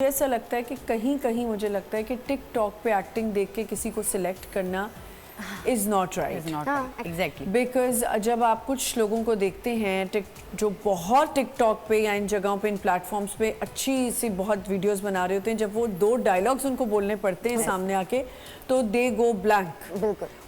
ऐसा लगता है कि कहीं कहीं मुझे लगता है कि टिकटॉक पे एक्टिंग देख के किसी को सिलेक्ट करना is not right. Exactly because जब आप कुछ लोगों को देखते हैं जो बहुत टिकटॉक पे या इन जगहों पे इन प्लेटफॉर्म्स पे अच्छी सी बहुत वीडियोस बना रहे होते हैं, जब वो 2 डायलॉग्स उनको बोलने पड़ते हैं सामने आके तो दे गो ब्लैंक,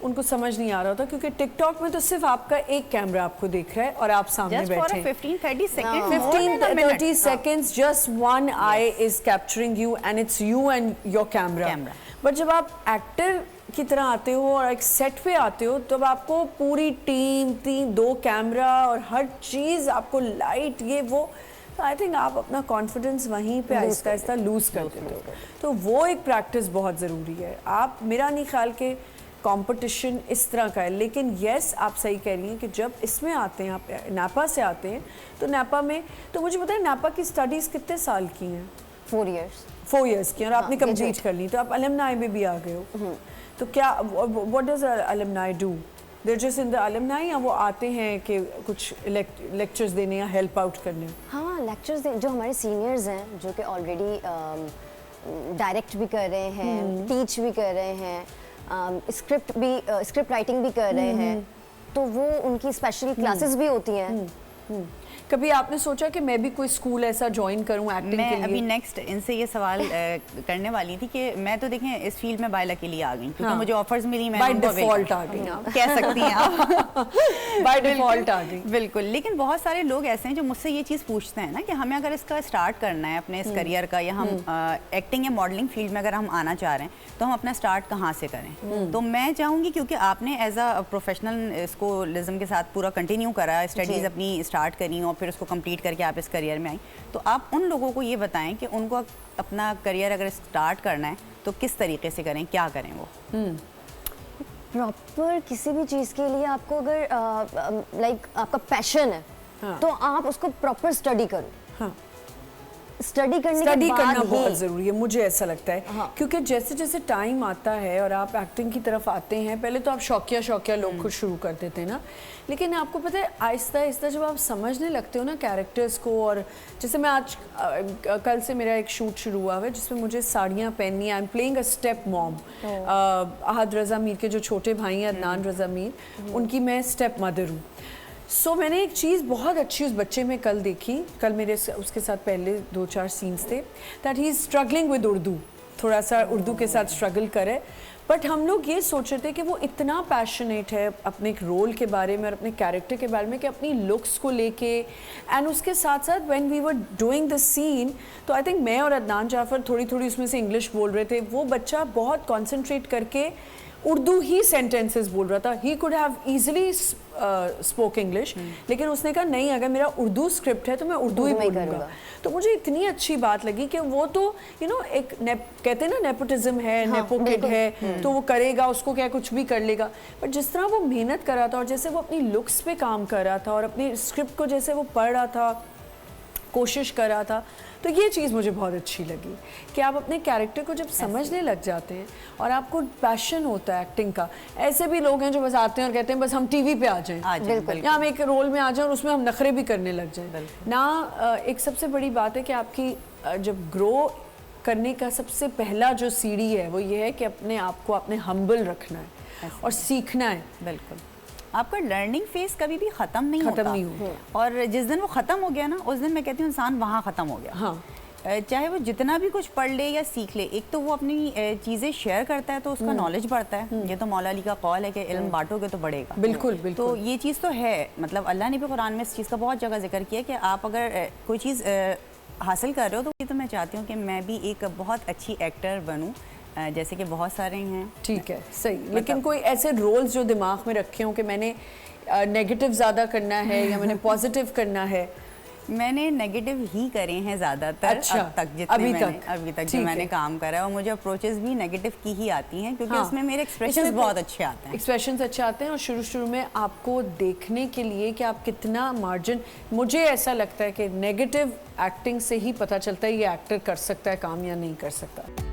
उनको समझ नहीं आ रहा होता, क्योंकि टिकटॉक में तो सिर्फ आपका एक कैमरा आपको देख रहा है और आप सामने बैठे 15-30 seconds, just one eye is capturing you and it's you and your camera. But जब आप एक्टर की तरह आते हो और एक सेट पे आते हो तब आपको पूरी टीम 2 कैमरा और हर चीज़ आपको लाइट ये वो, तो आई थिंक आप अपना कॉन्फिडेंस वहीं पे आहिस्ता आहिस्ता लूज कर देते हो। तो वो एक प्रैक्टिस बहुत ज़रूरी है। आप मेरा नहीं ख्याल के कंपटीशन इस तरह का है, लेकिन येस आप सही कह रही हैं कि जब इसमें आते हैं, आप नापा से आते हैं, तो नापा में तो मुझे पता है नापा की स्टडीज़ कितने साल की हैं? 4 years की, और आपने कंप्लीट कर ली, तो आप अलमनाई में भी आ गए हो। तो क्या what does alumni do? They're just in the alumni, या वो आते हैं कि कुछ लेक्चर्स देने या हेल्प आउट करने? हाँ, लेक्चर्स जो हमारे सीनियर्स हैं जो कि ऑलरेडी डायरेक्ट भी कर रहे हैं, टीच भी कर रहे हैं, स्क्रिप्ट राइटिंग भी कर रहे हैं, तो वो उनकी स्पेशल क्लासेस भी होती हैं। कभी आपने सोचा कि मैं भी कोई स्कूल ऐसा ज्वाइन करूं एक्टिंग के लिए? मैं अभी नेक्स्ट इनसे ये सवाल करने वाली थी कि मैं तो देखें इस फील्ड में बायला के लिए आ गई, क्योंकि मुझे ऑफर्स मिली, मैं बाय डिफॉल्ट आ गई, कह सकती हैं आप बाय डिफॉल्ट आ गई। बिल्कुल, लेकिन बहुत सारे लोग ऐसे हैं जो मुझसे ये चीज़ पूछते हैं ना कि हमें अगर इसका स्टार्ट करना है अपने इस करियर का, या हम एक्टिंग या मॉडलिंग फील्ड में अगर हम आना चाह रहे हैं तो हम अपना स्टार्ट कहाँ से करें? तो मैं चाहूँगी, क्योंकि आपने एज अ प्रोफेशनल इसको लिज्म के साथ पूरा कंटिन्यू करा, स्टडीज़ अपनी स्टार्ट करी और फिर उसको कंप्लीट करके आप इस करियर में आई, तो आप उन लोगों को ये बताएं कि उनको अपना करियर अगर स्टार्ट करना है तो किस तरीके से करें, क्या करें वो? प्रॉपर किसी भी चीज़ के लिए आपको अगर लाइक आपका पैशन है तो आप उसको प्रॉपर स्टडी करो। स्टडी करना बहुत ज़रूरी है, मुझे ऐसा लगता है। क्योंकि जैसे जैसे टाइम आता है और आप एक्टिंग की तरफ आते हैं, पहले तो आप शौकिया लोग खुद शुरू कर देते हैं ना, लेकिन आपको पता है आहिस्ता आहिस्ता जब आप समझने लगते हो ना कैरेक्टर्स को, और जैसे मैं आज कल से मेरा एक शूट शुरू हुआ है जिसमें मुझे साड़ियाँ पहननी है। I am playing a step mom. Ahad Raza Mir के जो छोटे भाई हैं अदनान रज़ा मीर, उनकी मैं स्टेप मदर हूँ। सो मैंने एक चीज़ बहुत अच्छी उस बच्चे में कल देखी, कल मेरे उसके साथ पहले 2-4 सीन्स थे, that he is struggling with Urdu, थोड़ा सा उर्दू के साथ स्ट्रगल करे, बट हम लोग ये सोच रहे थे कि वो इतना पैशनेट है अपने एक रोल के बारे में और अपने कैरेक्टर के बारे में कि अपनी लुक्स को लेके, एंड उसके साथ साथ when we were doing the scene, तो आई थिंक मैं और अदनान जाफर थोड़ी थोड़ी उसमें से इंग्लिश बोल रहे थे, वो बच्चा बहुत कॉन्सेंट्रेट करके उर्दू ही सेंटेंसेस बोल रहा था। He could have easily spoke English, लेकिन उसने कहा नहीं, अगर मेरा उर्दू स्क्रिप्ट है तो मैं उर्दू ही बोलूँगा। तो मुझे इतनी अच्छी बात लगी कि वो तो एक कहते हैं ना नेपोटिज्म है, नेपो किड है, तो वो करेगा, उसको क्या कुछ भी कर लेगा, बट जिस तरह वो मेहनत कर रहा था और जैसे वो अपनी लुक्स पे काम कर रहा था और अपनी स्क्रिप्ट को जैसे वो पढ़ रहा था, कोशिश कर रहा था, तो ये चीज़ मुझे बहुत अच्छी लगी कि आप अपने कैरेक्टर को जब समझने लग जाते हैं और आपको पैशन होता है एक्टिंग का। ऐसे भी लोग हैं जो बस आते हैं और कहते हैं बस हम टीवी पे आ जाएं, या हम एक रोल में आ जाएं और उसमें हम नखरे भी करने लग जाएं ना। एक सबसे बड़ी बात है कि आपकी जब ग्रो करने का सबसे पहला जो सीढ़ी है वो ये है कि अपने आप को आपने हम्बल रखना है और सीखना है। बिल्कुल, आपका लर्निंग फेज कभी भी ख़त्म नहीं होता। और जिस दिन वो ख़त्म हो गया ना, उस दिन मैं कहती हूँ इंसान वहाँ ख़त्म हो गया। चाहे वो जितना भी कुछ पढ़ ले या सीख ले, एक तो वो अपनी चीज़ें शेयर करता है तो उसका नॉलेज बढ़ता है। ये तो मौला अली का कौल है कि इल्म बांटोगे तो बढ़ेगा। बिल्कुल बिल्कुल। तो ये चीज़ तो है, मतलब अल्लाह ने भी कुरान में इस चीज़ का बहुत जगह जिक्र किया कि आप अगर कोई चीज़ हासिल कर रहे हो तो ये तो मैं चाहती हूँ कि मैं भी एक बहुत अच्छी एक्टर बनूँ, जैसे कि बहुत सारे हैं। ठीक है, सही, लेकिन कोई ऐसे रोल्स जो दिमाग में रखे हों कि मैंने नेगेटिव ज़्यादा करना है या मैंने पॉजिटिव करना है? मैंने नेगेटिव ही करे हैं ज़्यादातर। अच्छा, अब तक जितने अभी तक जो मैंने काम करा है, और मुझे अप्रोचेस भी नेगेटिव की ही आती हैं, क्योंकि उसमें मेरे एक्सप्रेशंस बहुत अच्छे आते हैं। एक्सप्रेशंस अच्छे आते हैं, और शुरू में आपको देखने के लिए कि आप कितना मार्जिन, मुझे ऐसा लगता है कि नेगेटिव एक्टिंग से ही पता चलता है ये एक्टर कर सकता है काम या नहीं कर सकता।